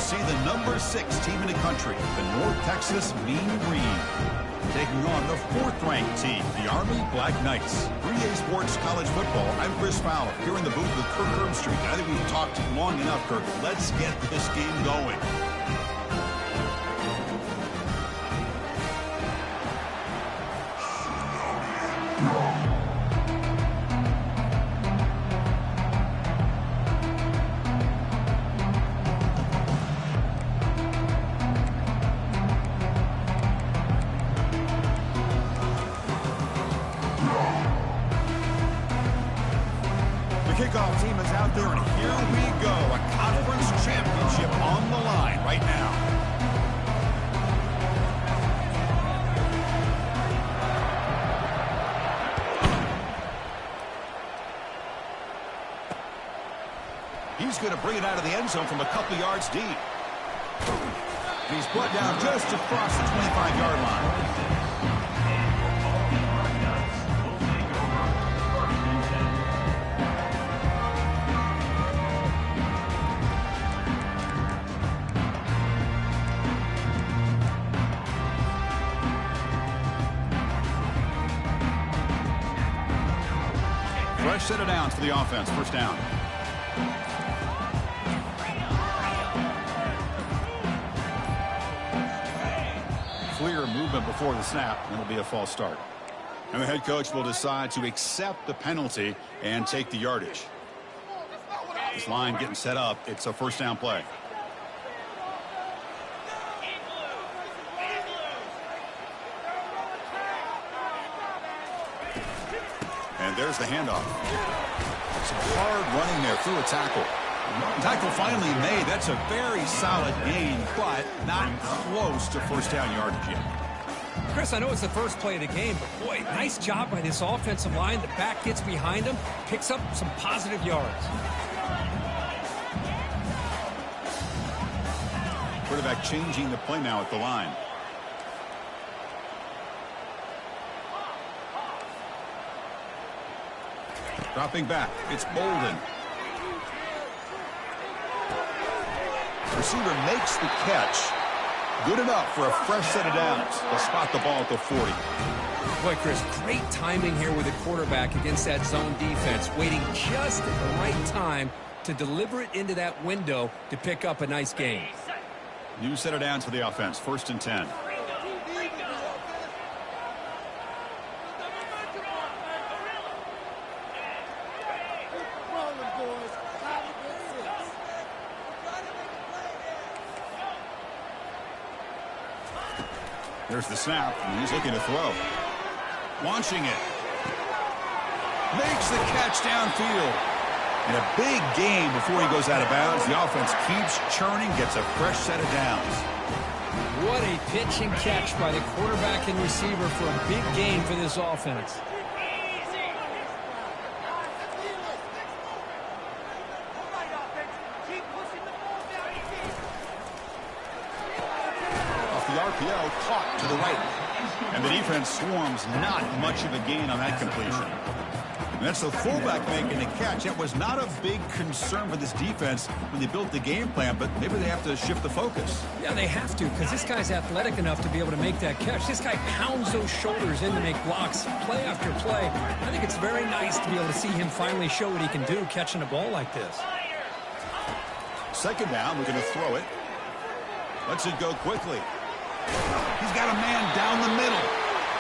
see the #6 team in the country, the North Texas Mean Green, taking on the 4th-ranked team, the Army Black Knights. 3A Sports College Football, I'm Chris Fowler, here in the booth with Kirk Herbstreit. I think we've talked long enough, Kirk. Let's get this game going. Kickoff team is out there, and here we go. A conference championship on the line right now. He's going to bring it out of the end zone from a couple yards deep. He's brought down just across the 25-yard line. Fresh set of downs for the offense. First down. Clear movement before the snap. It'll be a false start. And the head coach will decide to accept the penalty and take the yardage. This line getting set up. It's a first down play. And there's the handoff. Some hard running there through a tackle. Tackle finally made. That's a very solid gain, but not close to first down yardage yet. Chris, I know it's the first play of the game, but boy, nice job by this offensive line. The back gets behind him, picks up some positive yards. Quarterback changing the play now at the line. Dropping back, it's Bolden. Receiver makes the catch. Good enough for a fresh set of downs. They'll spot the ball at the 40. Boy, Chris, great timing here with the quarterback against that zone defense, waiting just at the right time to deliver it into that window to pick up a nice gain. New set of downs for the offense, 1st and 10. There's the snap, and he's looking to throw. Launching it. Makes the catch downfield. And a big gain before he goes out of bounds. The offense keeps churning, gets a fresh set of downs. What a pitch and catch by the quarterback and receiver for a big gain for this offense. RPO caught to the right. And the defense swarms, not much of a gain on that completion. And that's the fullback making the catch. That was not a big concern for this defense when they built the game plan, but maybe they have to shift the focus. Yeah, they have to, because this guy's athletic enough to be able to make that catch. This guy pounds those shoulders in to make blocks play after play. I think it's very nice to be able to see him finally show what he can do catching a ball like this. Second down, we're going to throw it. Lets it go quickly. He's got a man down the middle.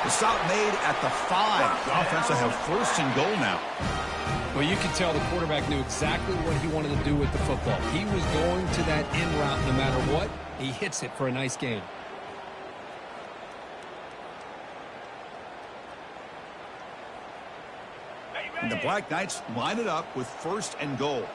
The stop made at the 5. The offense will have 1st and goal now. Well, you can tell the quarterback knew exactly what he wanted to do with the football. He was going to that in route no matter what. He hits it for a nice gain. And the Black Knights line it up with 1st and goal.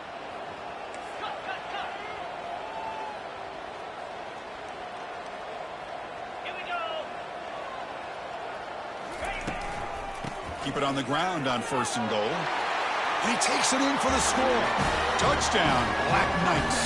Keep it on the ground on 1st and goal. And he takes it in for the score. Touchdown, Black Knights.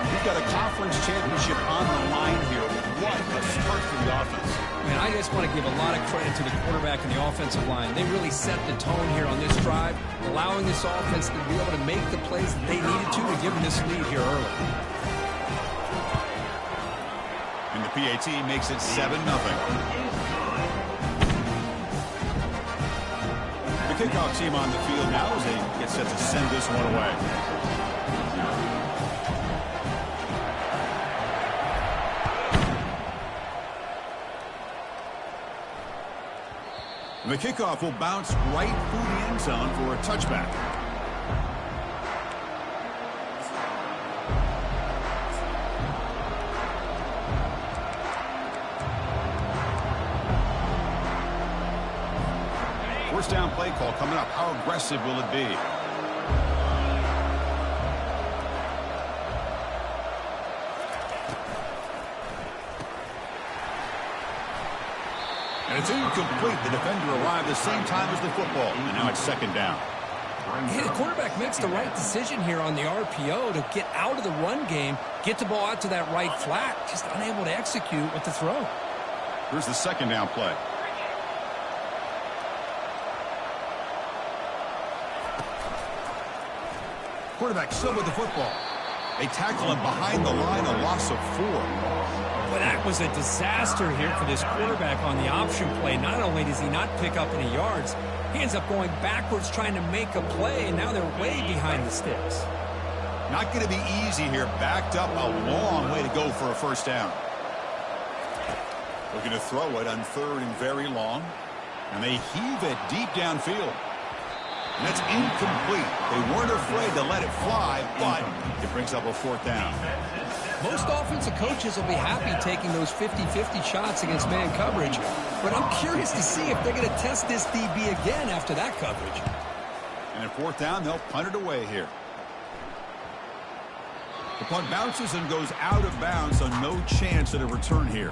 We've got a conference championship on the line here. What a start for the offense. Man, I just want to give a lot of credit to the quarterback and the offensive line. They really set the tone here on this drive, allowing this offense to be able to make the plays that they needed to give them this lead here early. The PAT makes it 7-0. The kickoff team on the field now as they get set to send this one away. The kickoff will bounce right through the end zone for a touchback. First down play call coming up. How aggressive will it be? And it's incomplete. The defender arrived the same time as the football. And now it's second down. Hey, the quarterback makes the right decision here on the RPO to get out of the run game, get the ball out to that right flat, just unable to execute with the throw. Here's the second down play. Quarterback still with the football. They tackle him behind the line, a loss of 4. But that was a disaster here for this quarterback on the option play. Not only does he not pick up any yards, he ends up going backwards trying to make a play, and now they're way behind the sticks. Not going to be easy here. Backed up a long way to go for a first down. Looking to throw it on 3rd and very long. And they heave it deep downfield. And that's incomplete. They weren't afraid to let it fly, but it brings up a 4th down. Most offensive coaches will be happy taking those 50-50 shots against man coverage, but I'm curious to see if they're going to test this DB again after that coverage. And at 4th down, they'll punt it away here. The punt bounces and goes out of bounds, so no chance at a return here.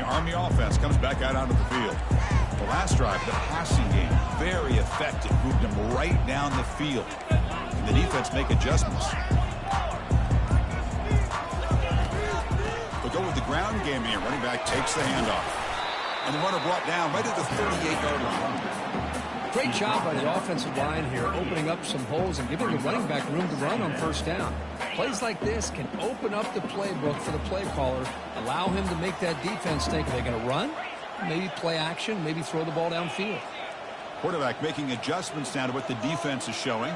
Army offense comes back out onto the field. The last drive, the passing game, very effective. Moved them right down the field. And the defense make adjustments. They'll go with the ground game here. Running back takes the handoff. And the runner brought down right at the 38-yard line. Great job by the offensive line here, opening up some holes and giving the running back room to run on first down. Plays like this can open up the playbook for the play caller, allow him to make that defense think, are they going to run? Maybe play action, maybe throw the ball downfield. Quarterback making adjustments now to what the defense is showing.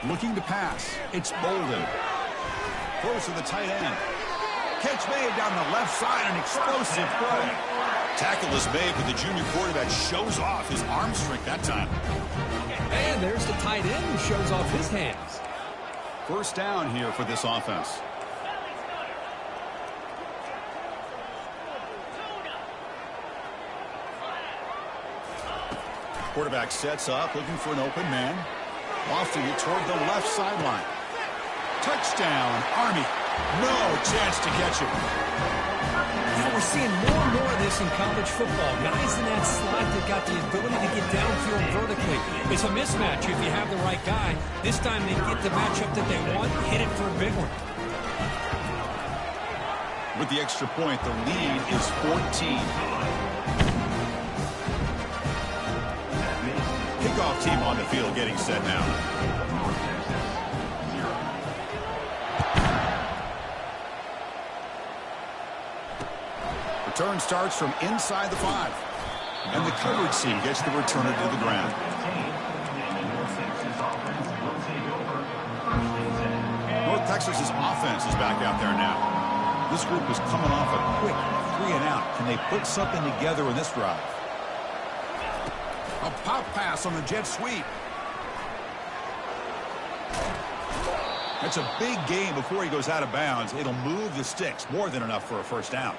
Looking to pass. It's Bolden. Close to the tight end. Catch made down the left side, an explosive play. Tackle is made, but the junior quarterback shows off his arm strength that time. And there's the tight end who shows off his hands. First down here for this offense. Quarterback sets up, looking for an open man. Lofting it toward the left sideline. Touchdown, Army. No chance to catch it. You know, we're seeing more and more of this in college football. Guys in that slot that got the ability to get downfield vertically. It's a mismatch if you have the right guy. This time they get the matchup that they want, hit it for a big one. With the extra point, the lead is 14. Kickoff team on the field getting set now. Return starts from inside the 5. And the coverage team gets the returner to the ground. North Texas's offense is back out there now. This group is coming off a quick 3-and-out. Can they put something together in this drive? A pop pass on the jet sweep. That's a big gain before he goes out of bounds. It'll move the sticks. More than enough for a first down.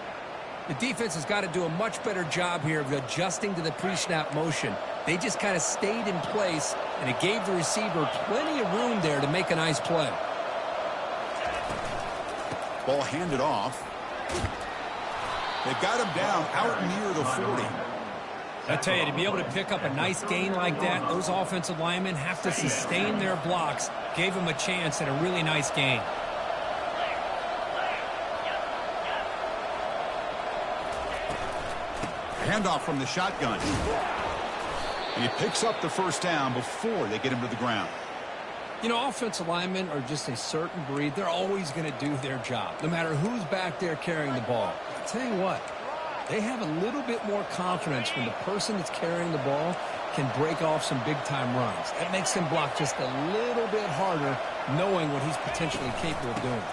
The defense has got to do a much better job here of adjusting to the pre-snap motion. They just kind of stayed in place, and it gave the receiver plenty of room there to make a nice play. Ball handed off. They've got him down out near the 40. I tell you, to be able to pick up a nice gain like that, those offensive linemen have to sustain their blocks. Gave him a chance at a really nice gain. Handoff from the shotgun. And he picks up the first down before they get him to the ground. You know, offensive linemen are just a certain breed. They're always going to do their job, no matter who's back there carrying the ball. I'll tell you what, they have a little bit more confidence when the person that's carrying the ball can break off some big-time runs. That makes him block just a little bit harder, knowing what he's potentially capable of doing.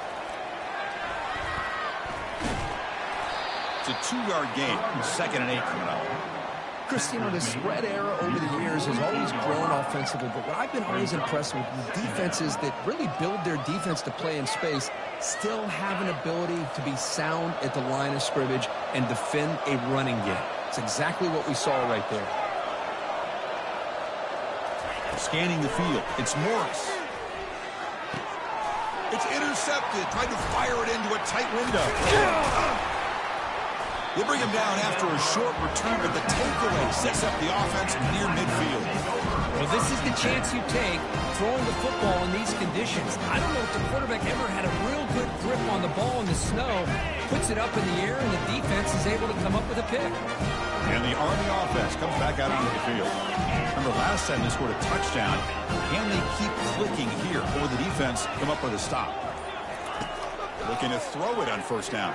It's a 2-yard gain. 2nd and 8 coming up. Chris, you know, the spread era over the years has always grown offensively, but what I've been always impressed with defenses that really build their defense to play in space still have an ability to be sound at the line of scrimmage and defend a running game. It's exactly what we saw right there. Scanning the field. It's Morris. It's intercepted. Tried to fire it into a tight window. They bring him down after a short return, but the takeaway sets up the offense near midfield. Well, this is the chance you take throwing the football in these conditions. I don't know if the quarterback ever had a real good grip on the ball in the snow, puts it up in the air, and the defense is able to come up with a pick. And the Army offense comes back out onto the field. Remember, last time they scored a touchdown. Can they keep clicking here, or the defense come up with a stop? Looking to throw it on first down.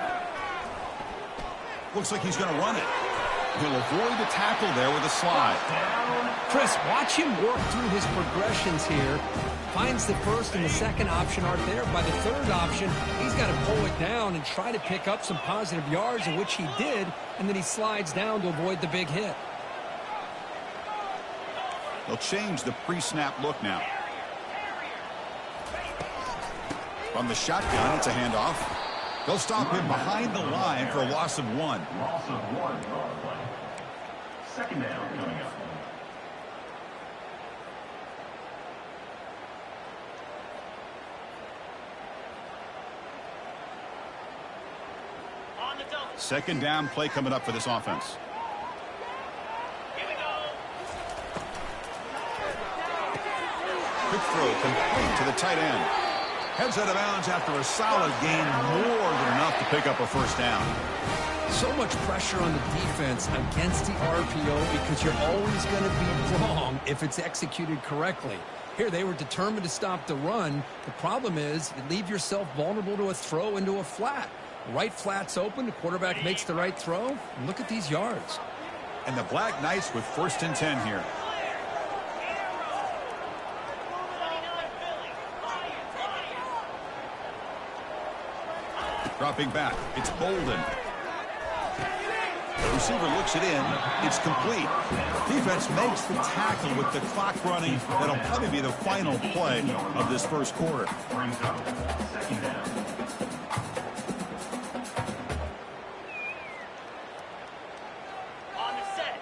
Looks like he's going to run it. He'll avoid the tackle there with a slide. Chris, watch him work through his progressions here. Finds the first and the second option aren't there. By the third option, he's got to pull it down and try to pick up some positive yards, in which he did, and then he slides down to avoid the big hit. They'll change the pre-snap look now. From the shotgun, it's a handoff. They'll stop him behind the line for a loss of 1. Loss of 1 on the play. 2nd down coming up. On the double. 2nd down play coming up for this offense. Here we go. Quick throw complete to the tight end. Heads out of bounds after a solid gain, more than enough to pick up a first down. So much pressure on the defense against the RPO because you're always going to be wrong if it's executed correctly. Here, they were determined to stop the run. The problem is you leave yourself vulnerable to a throw into a flat. Right flat's open, the quarterback makes the right throw, and look at these yards. And the Black Knights with 1st and 10 here. Dropping back, it's Bolden. Receiver looks it in, it's complete. Defense makes the tackle with the clock running. That'll probably be the final play of this first quarter. Brings up 2nd down. On the set.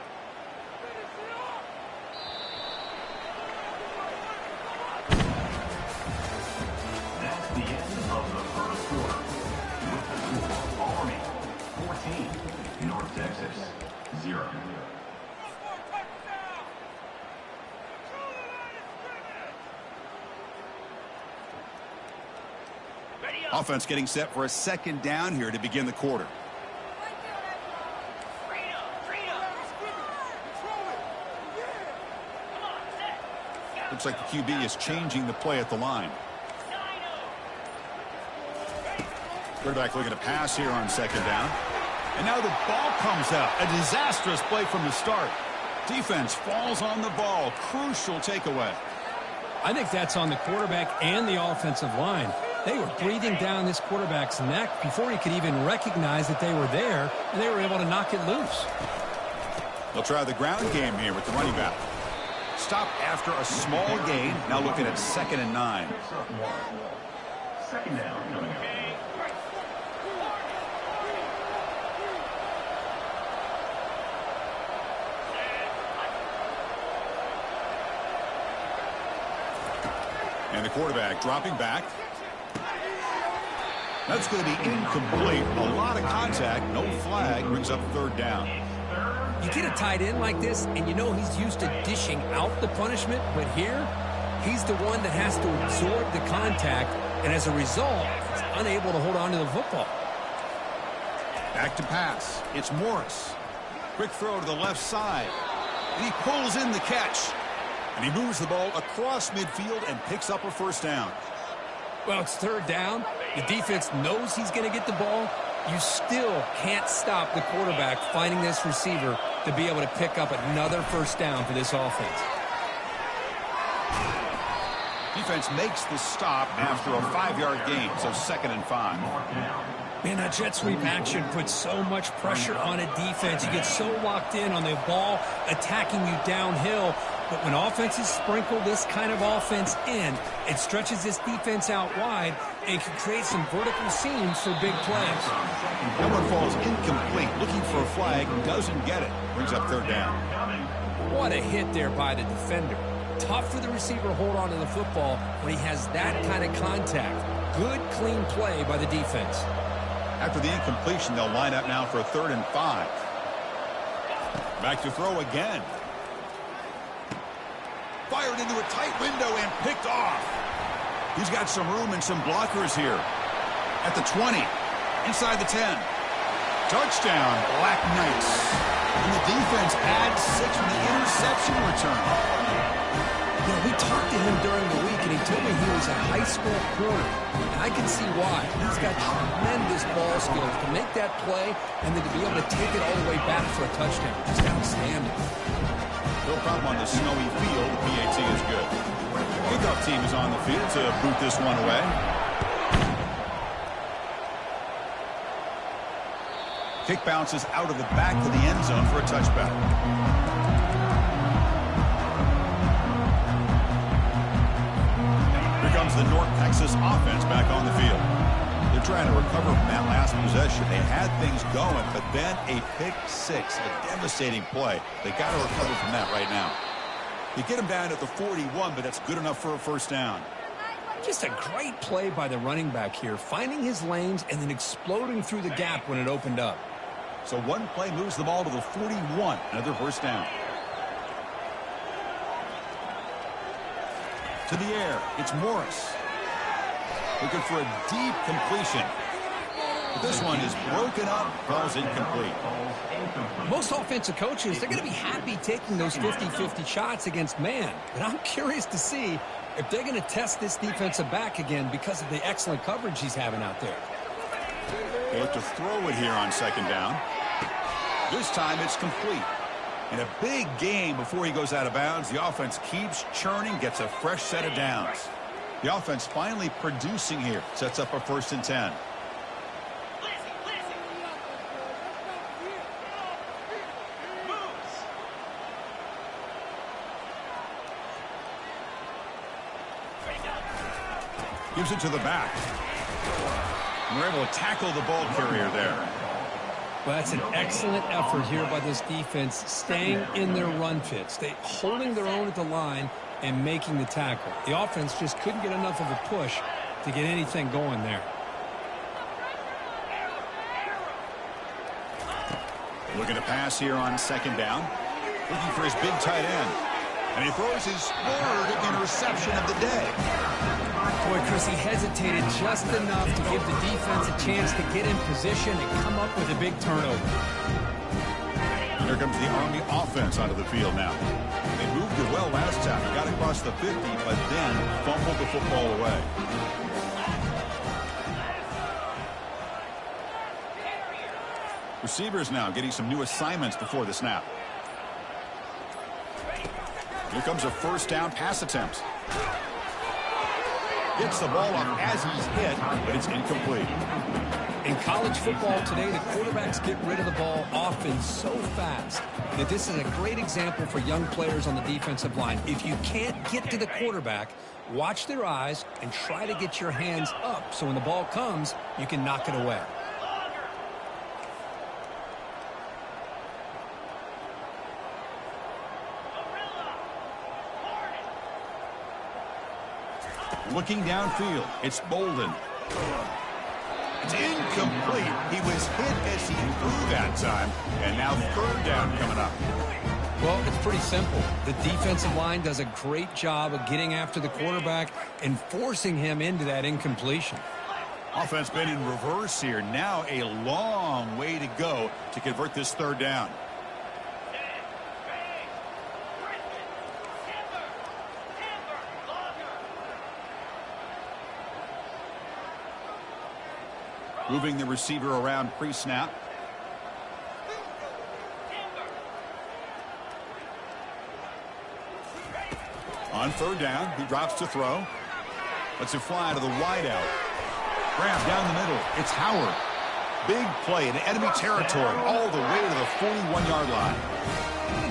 That's the end of the first quarter. Army 14, North Texas 0. Offense getting set for a 2nd down here to begin the quarter. Looks like the QB is changing the play at the line. Quarterback looking to pass here on 2nd down. And now the ball comes out. A disastrous play from the start. Defense falls on the ball. Crucial takeaway. I think that's on the quarterback and the offensive line. They were breathing down this quarterback's neck before he could even recognize that they were there, and they were able to knock it loose. They'll try the ground game here with the running back. Stop after a small gain. Now looking at 2nd and 9. 2nd down coming up. And the quarterback dropping back. That's going to be incomplete. A lot of contact, no flag, brings up third down. You get a tight end like this, and you know he's used to dishing out the punishment, but here, he's the one that has to absorb the contact, and as a result, he's unable to hold on to the football. Back to pass. It's Morris. Quick throw to the left side. And he pulls in the catch. And he moves the ball across midfield and picks up a first down. Well, it's third down. The defense knows he's going to get the ball. You still can't stop the quarterback finding this receiver to be able to pick up another first down for this offense. Defense makes the stop after a 5-yard gain, so 2nd and 5. Man, that jet sweep action puts so much pressure on a defense. You get so locked in on the ball attacking you downhill. But when offenses sprinkle this kind of offense in, it stretches this defense out wide and can create some vertical seams for big plays. That one falls incomplete. Looking for a flag, doesn't get it. Brings up third down. What a hit there by the defender. Tough for the receiver to hold on to the football when he has that kind of contact. Good, clean play by the defense. After the incompletion, they'll line up now for a 3rd and 5. Back to throw again. Fired into a tight window and picked off. He's got some room and some blockers here. At the 20. Inside the 10. Touchdown, Black Knights. And the defense adds 6 with the interception return. You know, we talked to him during the week, and he told me he was a high school corner. And I can see why. He's got tremendous ball skills to make that play and then to be able to take it all the way back for a touchdown. Just outstanding. No problem on the snowy field. The PAT is good. Kickoff team is on the field to boot this one away. Kick bounces out of the back of the end zone for a touchback. Here comes the North Texas offense back on the field. They're trying to recover from that last possession. They had things going, but then a pick six, a devastating play. They got to recover from that right now. They get him down at the 41, but that's good enough for a first down. Just a great play by the running back here, finding his lanes and then exploding through the gap when it opened up. So one play moves the ball to the 41, another first down. To the air, it's Morris. Looking for a deep completion. But this one is broken up, falls incomplete. Most offensive coaches, they're going to be happy taking those 50-50 shots against man. But I'm curious to see if they're going to test this defensive back again because of the excellent coverage he's having out there. They look to throw it here on second down. This time it's complete. In a big game before he goes out of bounds, the offense keeps churning, gets a fresh set of downs. The offense finally producing here. Sets up a 1st and 10. Gives it to the back. And we're able to tackle the ball carrier there. Well, that's an excellent effort here by this defense, staying in their run fits. They holding their own at the line and making the tackle. The offense just couldn't get enough of a push to get anything going there. Looking to pass here on second down. Looking for his big tight end. And he throws his 3rd interception of the day. Boy, Chris, he hesitated just enough to give the defense a chance to get in position and come up with a big turnover. Here comes the Army offense onto the field now. They moved it well last time. He got across the 50, but then fumbled the football away. Receivers now getting some new assignments before the snap. Here comes a first down pass attempt. Gets the ball up as he's hit, but it's incomplete. In college football today, the quarterbacks get rid of the ball often so fast that this is a great example for young players on the defensive line. If you can't get to the quarterback, watch their eyes and try to get your hands up so when the ball comes, you can knock it away. Looking downfield, it's Bolden. incomplete. He was hit as he threw that time. And now third down coming up. Well, it's pretty simple. The defensive line does a great job of getting after the quarterback and forcing him into that incompletion. Offense been in reverse here. Now a long way to go to convert this third down. Moving the receiver around pre-snap. On third down, he drops to throw. Lets it fly to the wideout. Grab down the middle. It's Howard. Big play in enemy territory all the way to the 41-yard line.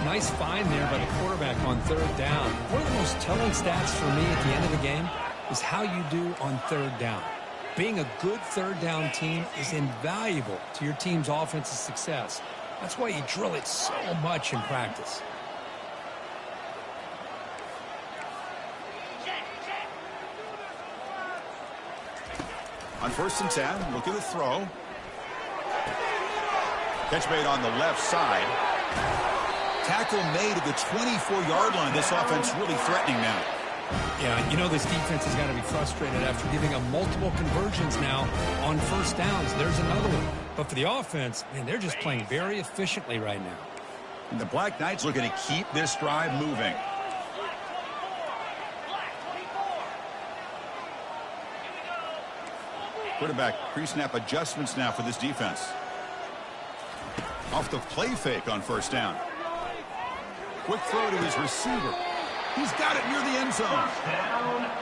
Nice find there by the quarterback on third down. One of the most telling stats for me at the end of the game is how you do on third down. Being a good third down team is invaluable to your team's offensive success. That's why you drill it so much in practice. On 1st and 10, look at the throw. Catch made on the left side. Tackle made at the 24-yard line. This offense really threatening now. Yeah, you know this defense has got to be frustrated after giving up multiple conversions now on first downs. There's another one. But for the offense, man, they're just playing very efficiently right now. And the Black Knights looking to keep this drive moving. Quarterback pre-snap adjustments now for this defense. Off the play fake on first down. Quick throw to his receiver. He's got it near the end zone.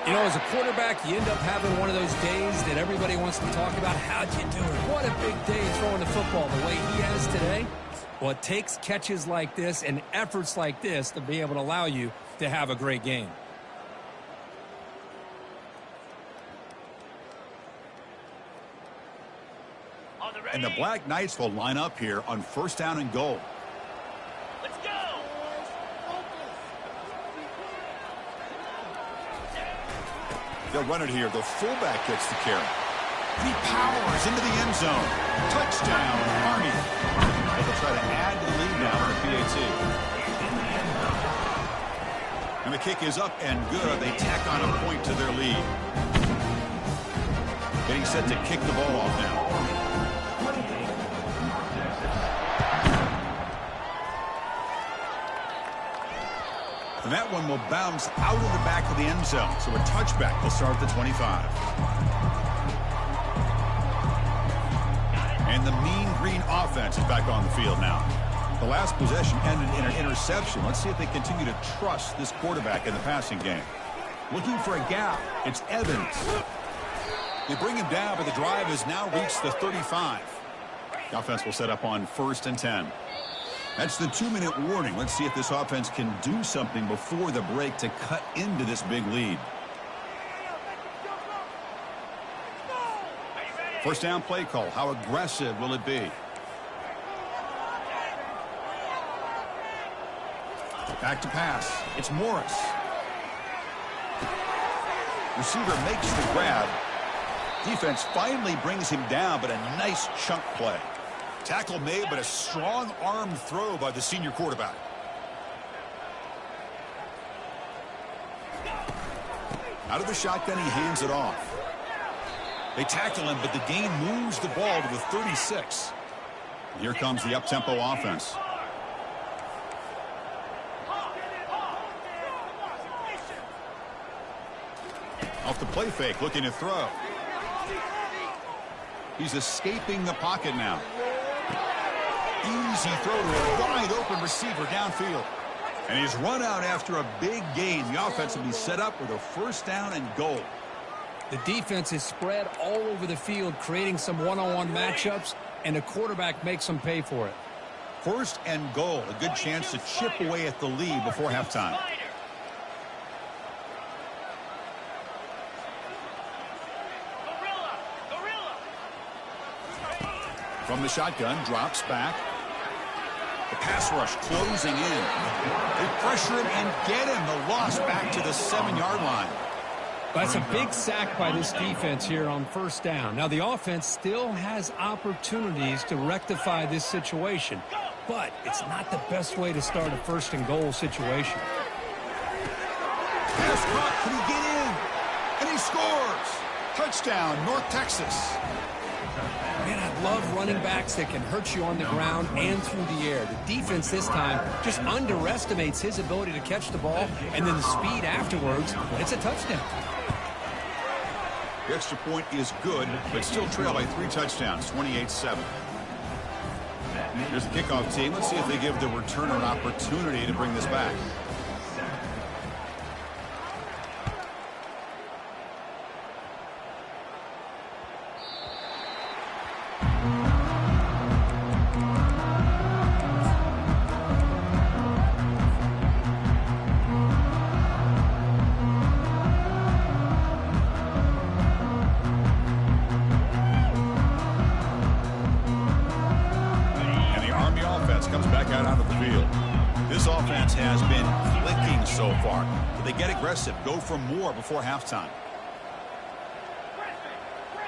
You know, as a quarterback, you end up having one of those days that everybody wants to talk about. How'd you do it? What a big day throwing the football the way he has today. Well, it takes catches like this and efforts like this to be able to allow you to have a great game. And the Black Knights will line up here on first down and goal. Let's go. They'll run it here. The fullback gets the carry. He powers into the end zone. Touchdown, Army. They'll try to add to the lead now on the PAT. And the kick is up and good. They tack on a point to their lead. Getting set to kick the ball off now. And that one will bounce out of the back of the end zone. So a touchback will start at the 25. And the mean green offense is back on the field now. The last possession ended in an interception. Let's see if they continue to trust this quarterback in the passing game. Looking for a gap. It's Evans. They bring him down, but the drive has now reached the 35. The offense will set up on 1st and 10. That's the 2-minute warning. Let's see if this offense can do something before the break to cut into this big lead. First down play call. How aggressive will it be? Back to pass. It's Morris. Receiver makes the grab. Defense finally brings him down, but a nice chunk play. Tackle made, but a strong arm throw by the senior quarterback. Out of the shotgun, he hands it off. They tackle him, but the gain moves the ball to the 36. Here comes the up-tempo offense. Off the play fake, looking to throw. He's escaping the pocket now. Easy throw to a wide-open receiver downfield. And he's run out after a big gain. The offense will be set up with a first down and goal. The defense is spread all over the field, creating some one-on-one matchups, and the quarterback makes them pay for it. First and goal. A good chance to chip away at the lead before halftime. From the shotgun, drops back. The pass rush closing in. They pressure him and get him. The loss back to the 7-yard line. That's a big sack by this defense here on first down. Now, the offense still has opportunities to rectify this situation, but it's not the best way to start a first-and-goal situation. Pass caught. Can he get in? And he scores. Touchdown, North Texas. Man, I love running backs that can hurt you on the ground and through the air. The defense this time just underestimates his ability to catch the ball, and then the speed afterwards, it's a touchdown. The extra point is good, but still trail by 3 touchdowns, 28-7. Here's the kickoff team. Let's see if they give the returner an opportunity to bring this back. Comes back out onto the field. This offense has been clicking so far, but they get aggressive, go for more before halftime.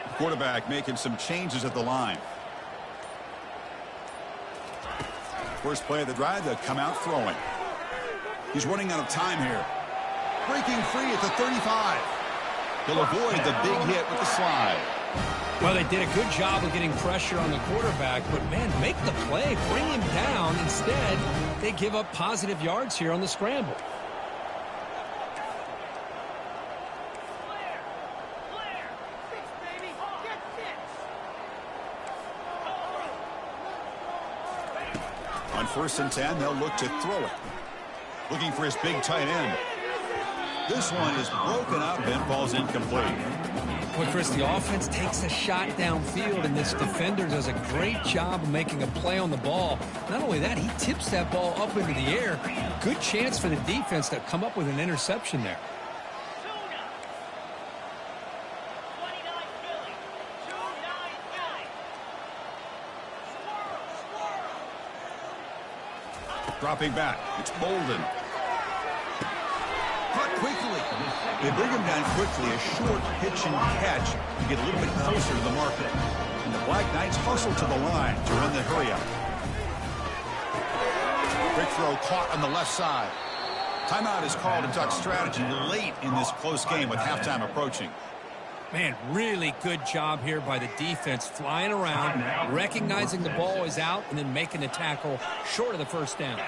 The quarterback making some changes at the line. First play of the drive, they'll come out throwing. He's running out of time here. Breaking free at the 35. He'll avoid the big hit with the slide. Well, they did a good job of getting pressure on the quarterback, but, man, make the play, bring him down. Instead, they give up positive yards here on the scramble. On 1st and 10, they'll look to throw it. Looking for his big tight end. This one is broken up and falls incomplete. Well, Chris, the offense takes a shot downfield, and this defender does a great job of making a play on the ball. Not only that, he tips that ball up into the air. Good chance for the defense to come up with an interception there. Dropping back, it's Bolden. Caught quickly. They bring him down quickly, a short pitch and catch to get a little bit closer to the marker. And the Black Knights hustle to the line to run the hurry-up. Quick throw caught on the left side. Timeout is called to duck strategy late in this close game with halftime approaching. Man, really good job here by the defense, flying around, recognizing the ball is out, and then making the tackle short of the first down.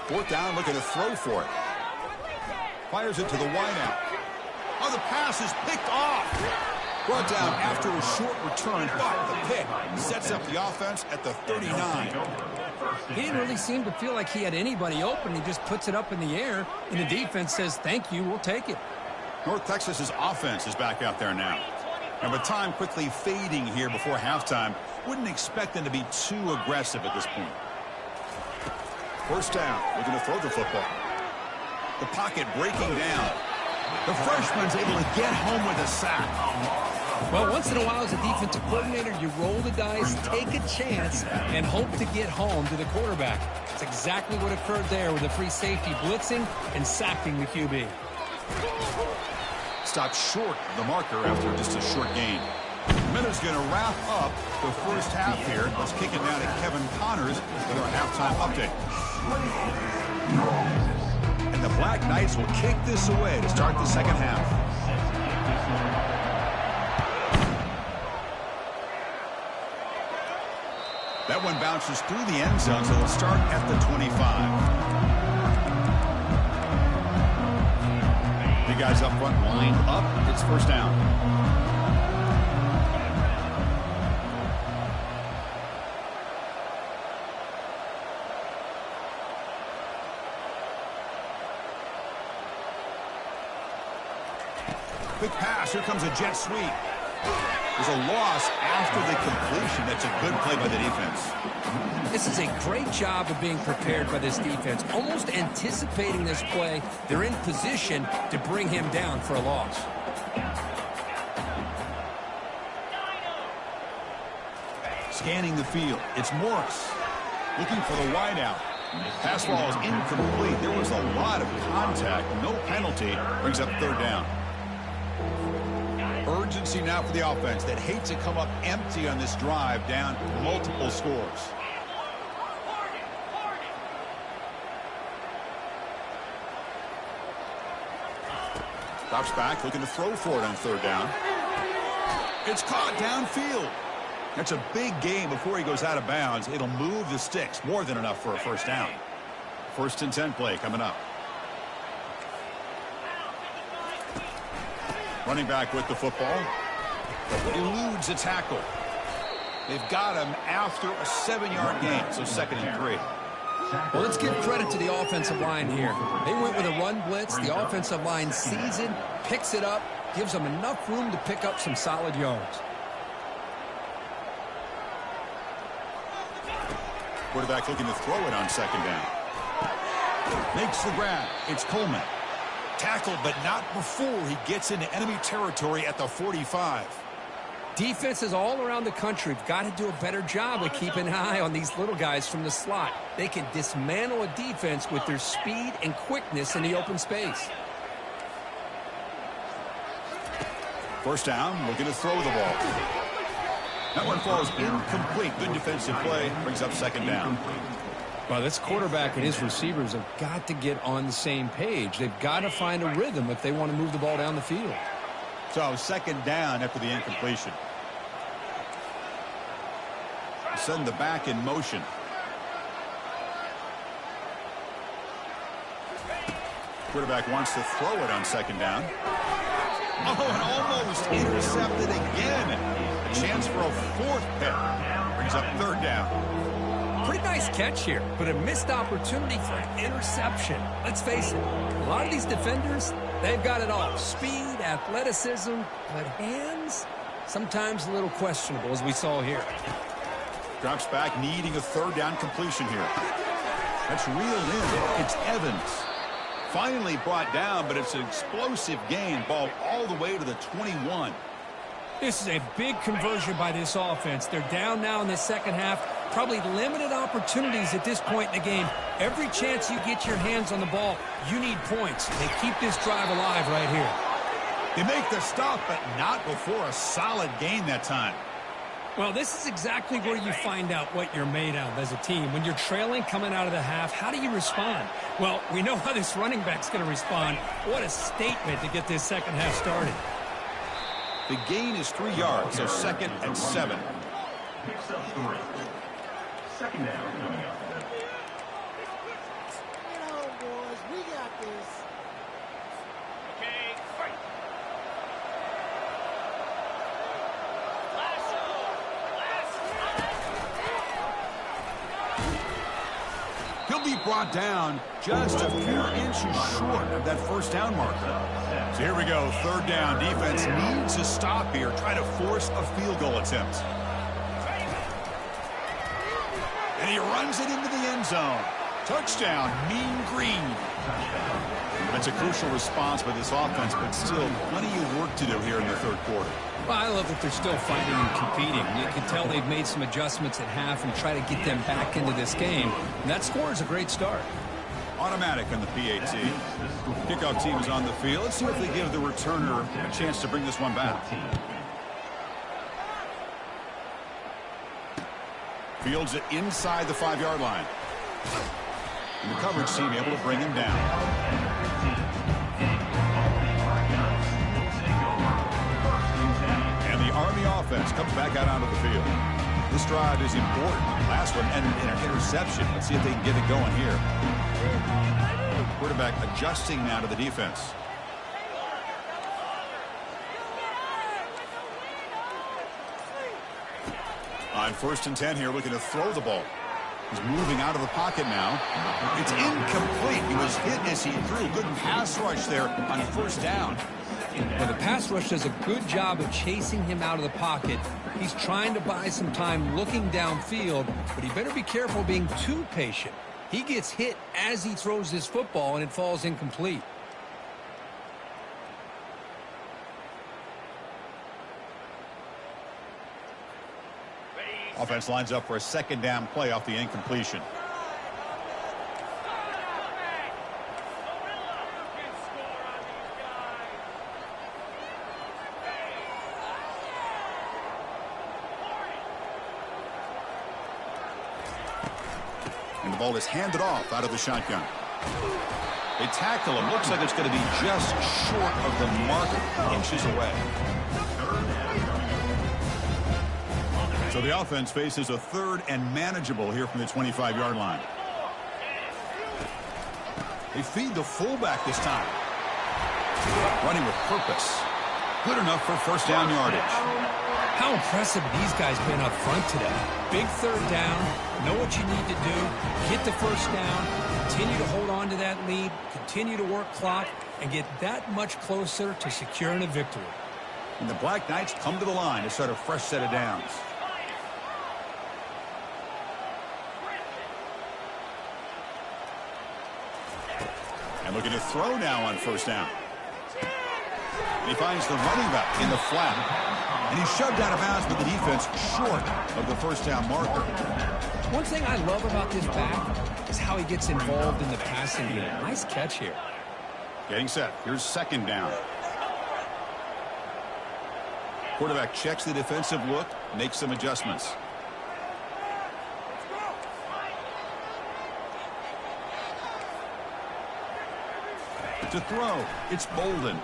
Fourth down, looking to throw for it. Fires it to the wideout. Oh, the pass is picked off. Brought down after a short return, but the pick sets up the offense at the 39. He didn't really seem to feel like he had anybody open. He just puts it up in the air, and the defense says, thank you, we'll take it. North Texas's offense is back out there now. And with time quickly fading here before halftime, wouldn't expect them to be too aggressive at this point. First down, looking to throw the football. The pocket breaking down. The freshman's able to get home with a sack. Well, once in a while as a defensive coordinator, you roll the dice, take a chance, and hope to get home to the quarterback. That's exactly what occurred there with the free safety blitzing and sacking the QB. Stopped short of the marker after just a short gain. Miller's going to wrap up the first half here. Let's kick it down to Kevin Connors with our halftime update. And the Black Knights will kick this away to start the second half. That one bounces through the end zone, so they'll start at the 25. The guys up front lined up. It's first down. Quick pass. Here comes a jet sweep. There's a loss after the completion. That's a good play by the defense. This is a great job of being prepared by this defense. Almost anticipating this play. They're in position to bring him down for a loss. Scanning the field. It's Morris looking for the wideout. Pass ball is incomplete. There was a lot of contact. No penalty. Brings up third down. Urgency now for the offense that hates to come up empty on this drive, down multiple scores. Drops back, looking to throw for it on third down. It's caught downfield. That's a big gain before he goes out of bounds. It'll move the sticks, more than enough for a first down. 1st and 10 play coming up. Running back with the football. Eludes a tackle. They've got him after a 7-yard gain, so 2nd and 3. Well, let's give credit to the offensive line here. They went with a run blitz. The offensive line sees it, picks it up, gives them enough room to pick up some solid yards. Quarterback looking to throw it on 2nd down. Makes the grab. It's Coleman. Tackled, but not before he gets into enemy territory at the 45. Defenses all around the country have got to do a better job of keeping an eye on these little guys from the slot. They can dismantle a defense with their speed and quickness in the open space. 1st down, looking to throw the ball. That one falls incomplete. Good defensive play. Brings up 2nd down. Well, this quarterback and his receivers have got to get on the same page. They've got to find a rhythm if they want to move the ball down the field. So 2nd down after the incompletion. Send the back in motion. Quarterback wants to throw it on 2nd down. Oh, and almost intercepted again. A chance for a 4th pick. Brings up 3rd down. Pretty nice catch here, but a missed opportunity for an interception. Let's face it, a lot of these defenders, they've got it all. Speed, athleticism, but hands, sometimes a little questionable, as we saw here. Drops back, needing a 3rd down completion here. That's reeled in. It's Evans. Finally brought down, but it's an explosive gain. Ball all the way to the 21. This is a big conversion by this offense. They're down now in the 2nd half. Probably limited opportunities at this point in the game. Every chance you get your hands on the ball, you need points. They keep this drive alive right here. They make the stop, but not before a solid gain that time. Well, this is exactly where you find out what you're made of as a team. When you're trailing coming out of the half, how do you respond? Well, we know how this running back's going to respond. What a statement to get this 2nd half started. The gain is 3 yards, so 2nd and 7. Picks up 3. 2nd down coming up. Get on, boys. We got this. Okay, fight. He'll be brought down just a few inches short of that 1st down marker. So here we go, 3rd down. Defense needs to stop here, try to force a field goal attempt. And he runs it into the end zone. Touchdown, Mean Green. That's a crucial response by this offense, but still plenty of work to do here in the 3rd quarter. Well, I love that they're still fighting and competing. You can tell they've made some adjustments at half and try to get them back into this game. And that score is a great start. Automatic on the PAT. Kickoff team is on the field. Let's see if they give the returner a chance to bring this one back. Fields it inside the 5-yard line. And the coverage team able to bring him down. And the Army offense comes back out onto the field. This drive is important. Last one ended in an interception. Let's see if they can get it going here. Quarterback adjusting now to the defense. On 1st and 10 here, looking to throw the ball. He's moving out of the pocket now. It's incomplete. He was hit as he threw. Good pass rush there on 1st down. Well, the pass rush does a good job of chasing him out of the pocket. He's trying to buy some time looking downfield, but he better be careful being too patient. He gets hit as he throws this football, and it falls incomplete. Offense lines up for a second down play off the incompletion. And the ball is handed off out of the shotgun. They tackle him. Looks like it's going to be just short of the mark, inches away. So the offense faces a third and manageable here from the 25-yard line. They feed the fullback this time. Running with purpose. Good enough for first down yardage. How impressive these guys been up front today. Big third down. Know what you need to do. Get the first down. Continue to hold on to that lead. Continue to work clock. And get that much closer to securing a victory. And the Black Knights come to the line to start a fresh set of downs. And looking to throw now on first down. And he finds the running back in the flat. And he's shoved out of bounds with the defense short of the first down marker. One thing I love about this back is how he gets involved in the passing game. Nice catch here. Getting set. Here's second down. Quarterback checks the defensive look, makes some adjustments. To throw, it's Bolden.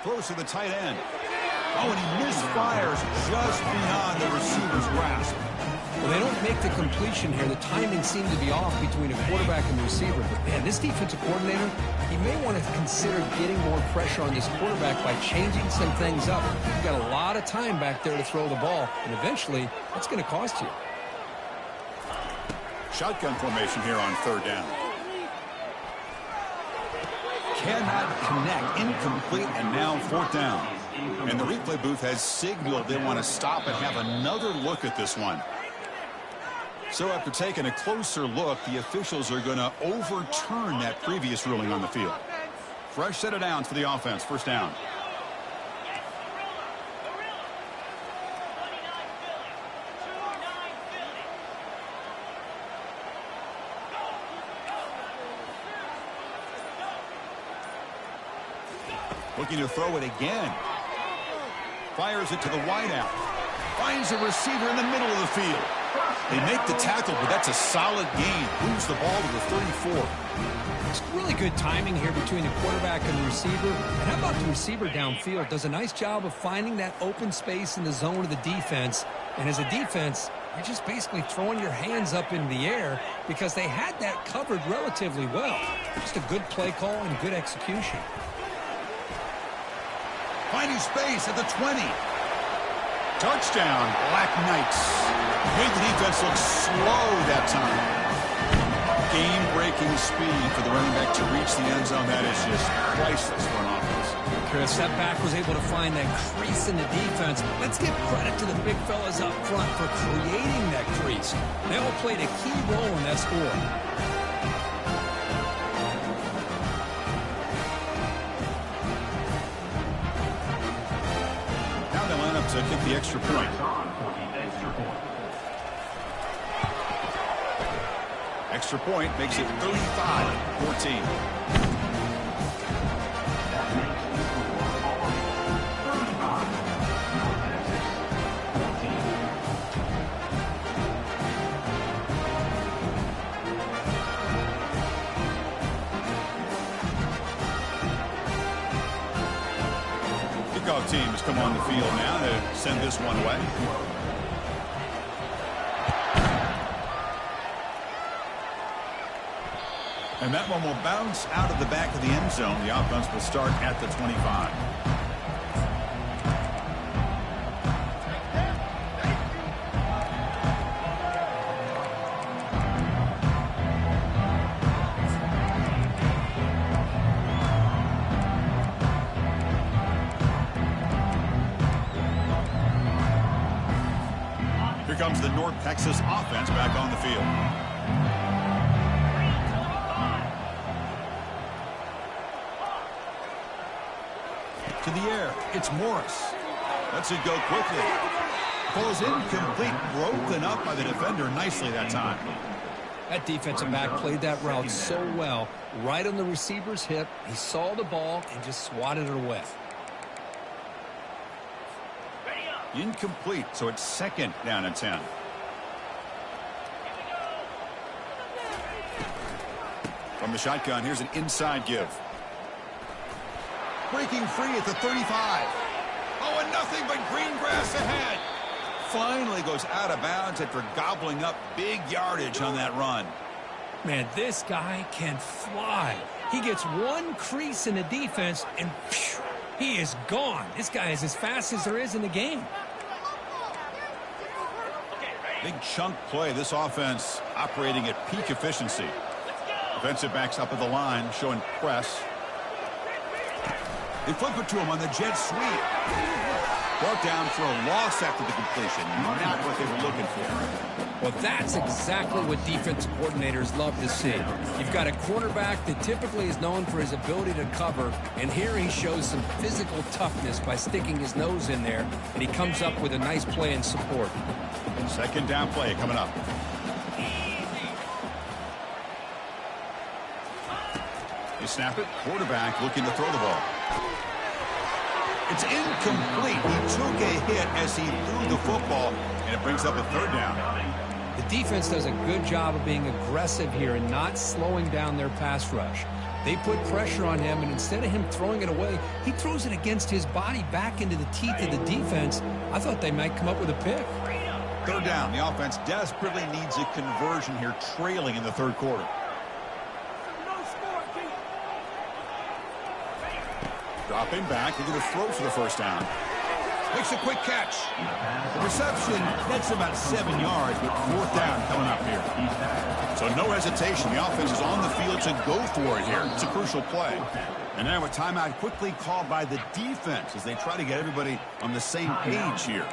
Throws to the tight end. Oh, and he misfires just beyond the receiver's grasp. Well, they don't make the completion here. The timing seemed to be off between the quarterback and the receiver. But, man, this defensive coordinator, he may want to consider getting more pressure on this quarterback by changing some things up. You've got a lot of time back there to throw the ball, and eventually that's going to cost you. Shotgun formation here on third down. Cannot connect. Incomplete, and now fourth down. And the replay booth has signaled they want to stop and have another look at this one. So after taking a closer look, the officials are going to overturn that previous ruling on the field. Fresh set of downs for the offense. First down. Looking to throw it again. Fires it to the wideout. Finds a receiver in the middle of the field. They make the tackle, but that's a solid gain. Moves the ball to the 34. It's really good timing here between the quarterback and the receiver. And how about the receiver downfield? Does a nice job of finding that open space in the zone of the defense. And as a defense, you're just basically throwing your hands up in the air because they had that covered relatively well. Just a good play call and good execution. Finding space at the 20. Touchdown, Black Knights. Made the defense look slow that time. Game-breaking speed for the running back to reach the end zone. That is just priceless for an offense. Chris, that back was able to find that crease in the defense. Let's give credit to the big fellas up front for creating that crease. They all played a key role in that score. To kick the extra point. Extra point makes it 35-14. Teams come on the field now to send this one away. And that one will bounce out of the back of the end zone. The offense will start at the 25. Comes the North Texas offense back on the field. To the air, it's Morris. Lets it go quickly. Falls incomplete, broken up by the defender nicely that time. That defensive back played that route so well. Right on the receiver's hip, he saw the ball and just swatted it away. Incomplete, so it's 2nd down and 10. From the shotgun, here's an inside give. Breaking free at the 35. Oh, and nothing but green grass ahead. Finally goes out of bounds after gobbling up big yardage on that run. Man, this guy can fly. He gets one crease in the defense, and phew, he is gone. This guy is as fast as there is in the game. Big chunk play. This offense operating at peak efficiency. Defensive backs up at the line, showing press. They flip it to him on the jet sweep. Brought down for a loss after the completion. Not what they were looking for. Well, that's exactly what defensive coordinators love to see. You've got a quarterback that typically is known for his ability to cover, and here he shows some physical toughness by sticking his nose in there, and he comes up with a nice play in support. 2nd down play coming up. You snap it, quarterback looking to throw the ball. It's incomplete. He took a hit as he threw the football, and it brings up a 3rd down. The defense does a good job of being aggressive here and not slowing down their pass rush. They put pressure on him, and instead of him throwing it away, he throws it against his body back into the teeth of the defense. I thought they might come up with a pick. 3rd down. The offense desperately needs a conversion here, trailing in the 3rd quarter. Dropping back, looking to throw for the 1st down. Makes a quick catch. The reception, that's about 7 yards, but 4th down coming up here. So no hesitation. The offense is on the field to go for it here. It's a crucial play. And now a timeout quickly called by the defense as they try to get everybody on the same page here.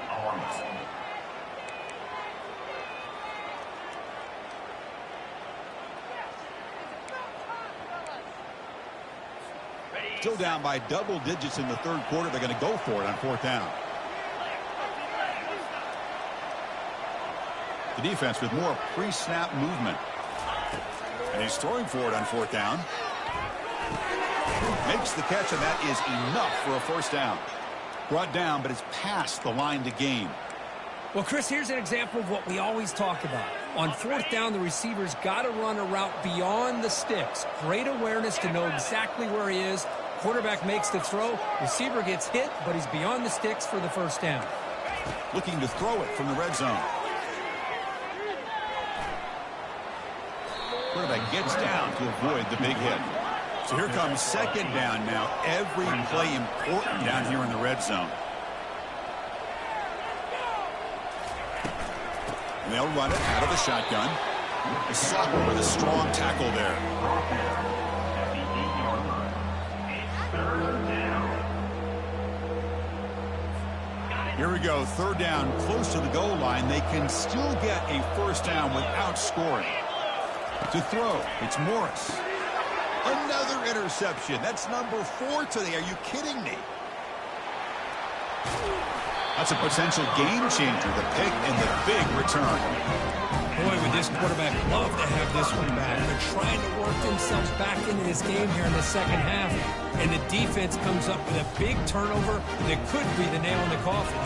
Still down by double digits in the 3rd quarter. They're going to go for it on 4th down. The defense with more pre-snap movement. And he's throwing for it on 4th down. Makes the catch, and that is enough for a 1st down. Brought down, but it's past the line to gain. Well, Chris, here's an example of what we always talk about. On 4th down, the receiver's got to run a route beyond the sticks. Great awareness to know exactly where he is. Quarterback makes the throw. Receiver gets hit, but he's beyond the sticks for the 1st down. Looking to throw it from the red zone. Quarterback gets down to avoid the big hit. So here comes 2nd down now. Every play important down here in the red zone. And they'll run it out of the shotgun. A stopper with a strong tackle there. Here we go, 3rd down, close to the goal line. They can still get a 1st down without scoring. To throw, it's Morris. Another interception. That's number 4 today. Are you kidding me? That's a potential game changer, the pick and the big return. Boy, would this quarterback love to have this one back. They're trying to work themselves back into this game here in the 2nd half, and the defense comes up with a big turnover that could be the nail in the coffin.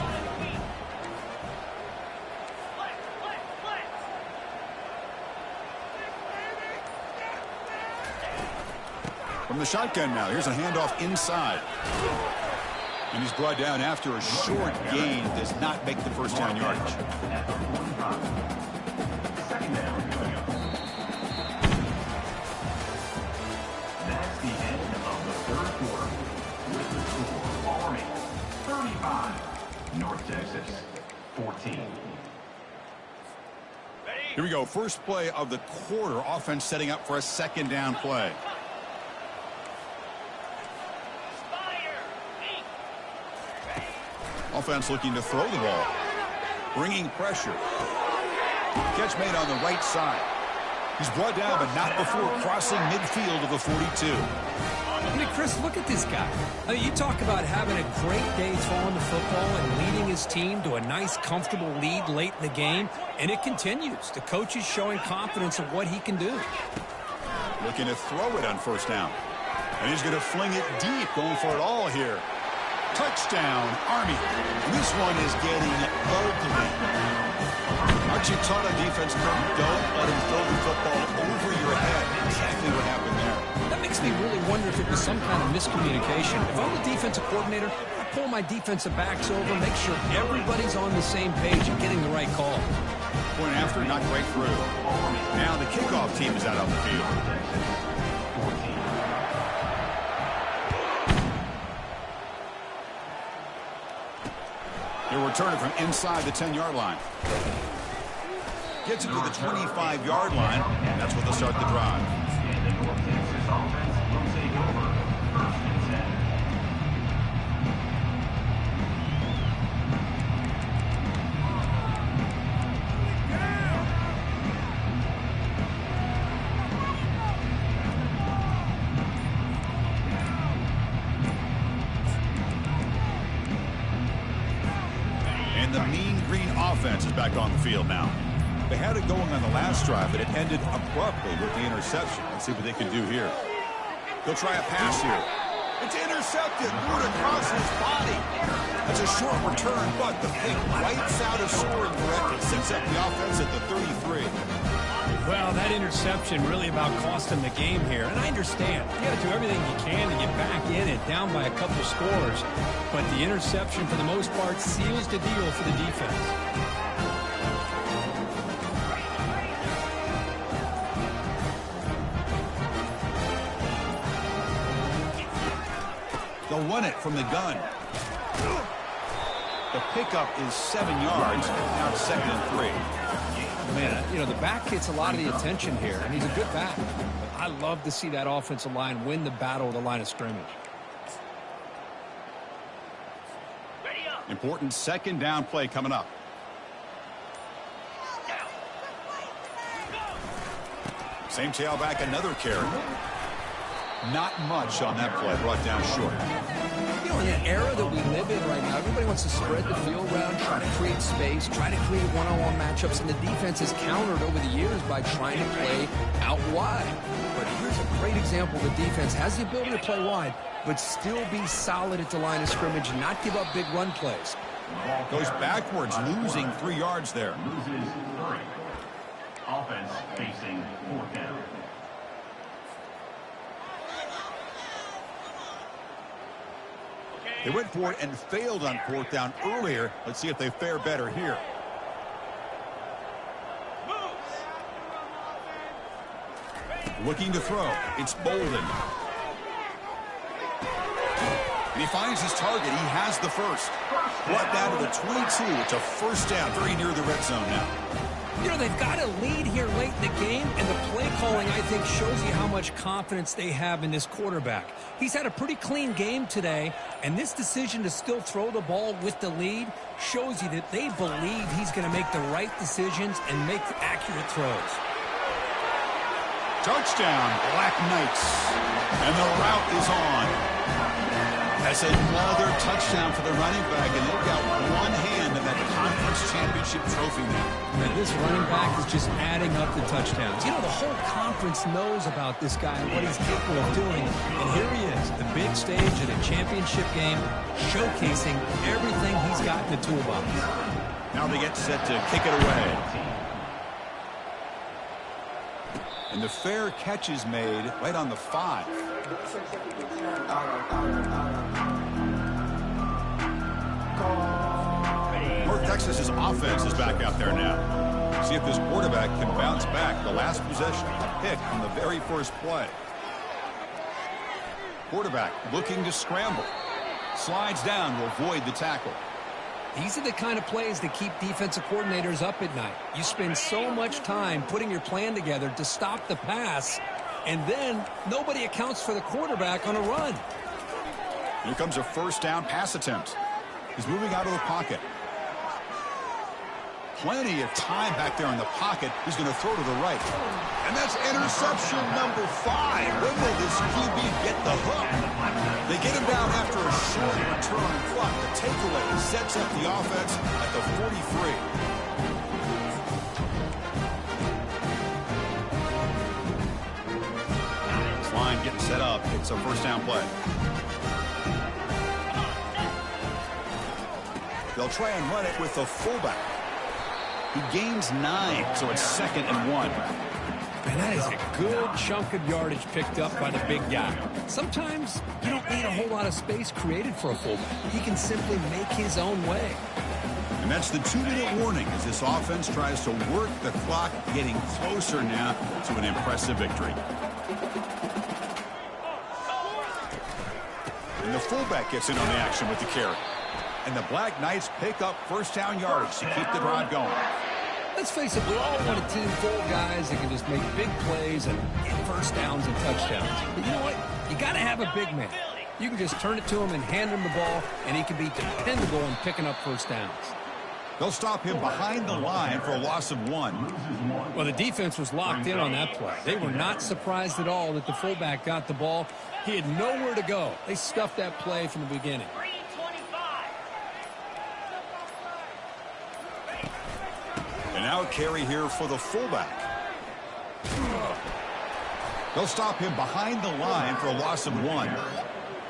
From the shotgun now, here's a handoff inside. And he's brought down after a short gain. Does not make the 1st down yardage. That's the end of the 3rd quarter. With the score, Army 35, North Texas 14. Here we go. First play of the quarter. Offense setting up for a 2nd down play. Offense looking to throw the ball. Bringing pressure. Catch made on the right side. He's brought down, but not before crossing midfield of the 42. I mean, Chris, look at this guy. I mean, you talk about having a great day throwing the football and leading his team to a nice, comfortable lead late in the game, and it continues. The coach is showing confidence of what he can do. Looking to throw it on first down. And he's going to fling it deep, going for it all here. Touchdown, Army. And this one is getting ugly. Aren't you taught on defense, Kirk? Don't let him throw the football over your head. Exactly what happened there. That makes me really wonder if it was some kind of miscommunication. If I'm the defensive coordinator, I pull my defensive backs over, make sure everybody's on the same page and getting the right call. Point after, not quite through. Now the kickoff team is out on the field. He'll return it from inside the 10-yard line. Gets it to the 25-yard line, and that's what they'll start the drive. And the North Texas offense will take over 1st and 10. And the mean green offense is back on the field now. They had it going on the last drive, but it ended abruptly with the interception. Let's see what they can do here. They'll try a pass here. It's intercepted. Right across his body. That's a short return, but the pick wipes out a scoring threat and sets up the offense at the 33. Well, that interception really about cost him the game here. And I understand. You got to do everything you can to get back in it, down by a couple scores. But the interception, for the most part, seals the deal for the defense. They'll run it from the gun. The pickup is 7 yards. Now it's 2nd and 3. Man, you know, the back gets a lot of the attention here, and he's a good back. But I love to see that offensive line win the battle of the line of scrimmage. Important 2nd down play coming up. Same tailback, another carry. Not much on that play, brought down short. You know, in the era that we live in right now, everybody wants to spread the field around, try to create space, try to create one-on-one matchups, and the defense has countered over the years by trying to play out wide. But here's a great example. The defense has the ability to play wide, but still be solid at the line of scrimmage and not give up big run plays. Goes backwards, losing 3 yards there. Loses 3. Offense facing 4th down. They went for it and failed on 4th down earlier. Let's see if they fare better here. Looking to throw. It's Bolden. And he finds his target. He has the first. Brought down to the 22. It's a 1st down, very near the red zone now. You know, they've got a lead here late in the game, and the play calling, I think, shows you how much confidence they have in this quarterback. He's had a pretty clean game today, and this decision to still throw the ball with the lead shows you that they believe he's going to make the right decisions and make accurate throws. Touchdown, Black Knights. And the route is on. That's another touchdown for the running back, and they've got one hand in that conference championship trophy now. Man, this running back is just adding up the touchdowns. You know, the whole conference knows about this guy and what he's capable of doing. And here he is, the big stage of the championship game, showcasing everything he's got in the toolbox. Now they get set to kick it away. And the fair catch is made right on the 5. North Texas's offense is back out there now. See if this quarterback can bounce back. The last possession, a pick on the very first play. Quarterback looking to scramble. Slides down to avoid the tackle. These are the kind of plays that keep defensive coordinators up at night. You spend so much time putting your plan together to stop the pass, and then nobody accounts for the quarterback on a run. Here comes a 1st down pass attempt. He's moving out of the pocket. plenty of time back there in the pocket. He's going to throw to the right. And that's interception number 5. When will this QB get the hook? They get him down after a short return clock. The takeaway sets up the offense at the 43. This line getting set up. It's a first down play. They'll try and run it with the fullback. He gains 9, so it's 2nd and 1. And that is a good chunk of yardage picked up by the big guy. Sometimes you don't need a whole lot of space created for a fullback. He can simply make his own way. And that's the 2-minute warning as this offense tries to work the clock, getting closer now to an impressive victory. And the fullback gets in on the action with the carry. And the Black Knights pick up first down yardage to keep the drive going. Let's face it, we all want a team full of guys that can just make big plays and get first downs and touchdowns. But you know what? You got to have a big man. You can just turn it to him and hand him the ball, and he can be dependable in picking up first downs. They'll stop him behind the line for a loss of 1. Well, the defense was locked in on that play. They were not surprised at all that the fullback got the ball. He had nowhere to go. They stuffed that play from the beginning. And now a carry here for the fullback. They'll stop him behind the line for a loss of 1.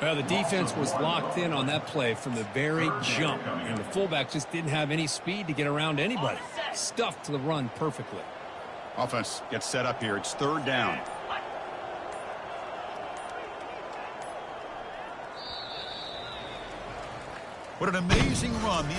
Well, the defense was locked in on that play from the very jump, and the fullback just didn't have any speed to get around anybody. Stuffed to the run perfectly. Offense gets set up here. It's 3rd down. What an amazing run these